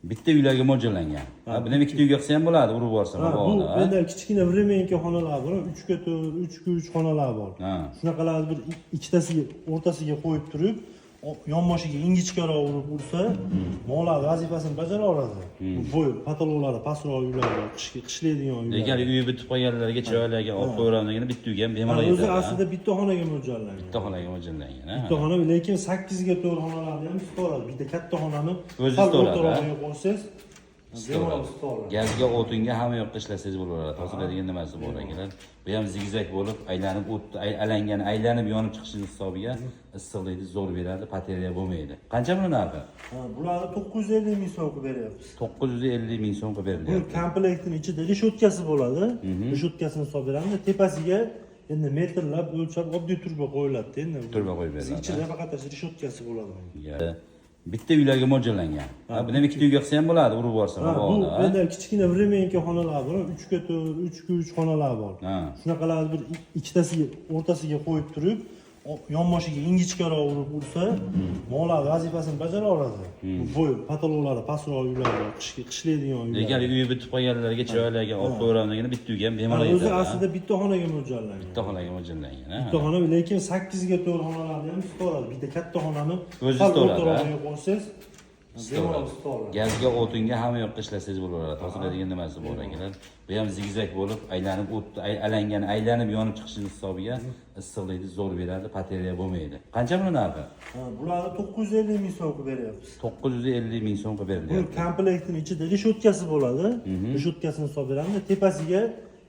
Bitta uylarga mo'ljallangan. Ha, buni ikkita uyga qilsa ham bo'ladi, urib borsa Bu mabodo. bunda kichkina vremenka xonalar bor, 3x4, 3x3 xonalar bor. Ha. Shunaqalar bir ikkitasiga o'rtasiga qo'yib turib, yonboshiga ingichkaroq urib ursa, molar vazifasini bajara oladi. Bu bo'y patologlari pastroq uylar bor, qishlaydigan uylar. Lekin uyi bitib qolganlarga chiroylarga olib qo'yaveradigan bitta uyga ham bemalol O'zi yetadi. aslida bitta xonaga mo'ljallangan. Bitta xonaga mo'ljallangan, ha. Bitta xona, lekin 8x4 xonalarni ham istoradi. Bitta katta xonani O'zi istoradi, o'rtaroqqa qo'ysangiz, bemalol istoradi. Gazga, o'tinga hamma yoqda ishlasangiz bo'laveradi. Tozaladigan nimasi bor ekan. Bu ham zigzag bo'lib, aylanib o'tni aylanib yonib chiqishi hisobiga issiqlikni zo'r beradi, bateriya bo'lmaydi. Qancha buni narxi? Bularni 950 ming so'm qilib beryapmiz. 950 ming so'm qilib Bu berilyapti. komplektning ichida reshotkasi bo'ladi. Reshotkasini hisob beramiz. Tepasiga endi metrlab o'lchab oddiy turba qo'yiladi endi. Turba qo'yib beriladi. Ichida faqat reshotkasi bo'ladi. Bitta uylarga mo'ljallangan. Ha, buni ikkita uyga qilsa ham bo'ladi, urib borsa Bu mabodo. bunda kichkina vremenka xonalar bor, 3x4, 3x3 xonalar bor. Ha. Shunaqalar bir ikkitasiga o'rtasiga qo'yib turib, yonboshiga ingichkaroq urib ursa, molar vazifasini bajara oladi. Bu bo'y patologlari pastroq uylar bor, qishlaydigan uylar. Lekin uyi bitib qolganlarga chiroylarga olib qo'yaveradigan bitta uyga ham bemalol O'zi yetadi. aslida bitta xonaga mo'ljallangan. Bitta xonaga mo'ljallangan, ha. Bitta xona, lekin 8x4 xonalarni ham istoradi. Bitta katta xonani O'zi istoradi, o'rtaroqqa qo'ysangiz, bemalol istoradi. Gazga, o'tinga hamma yoqda ishlasangiz bo'laveradi. Tozaladigan nimasi bor ekan. Bu ham zigzag bo'lib, aylanib o'tni aylanib yonib chiqishi hisobiga issiqlikni zo'r beradi, bateriya bo'lmaydi. Qancha buni narxi? Bularni 950 ming so'm qilib beryapmiz. 950 ming so'm qilib Bu berilyapti. komplektning ichida reshotkasi bo'ladi. Reshotkasini hisob beramiz. Tepasiga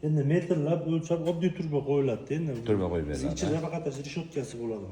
endi metrlab o'lchab oddiy turba qo'yiladi endi. Turba qo'yib beriladi. Ichida faqat reshotkasi bo'ladi.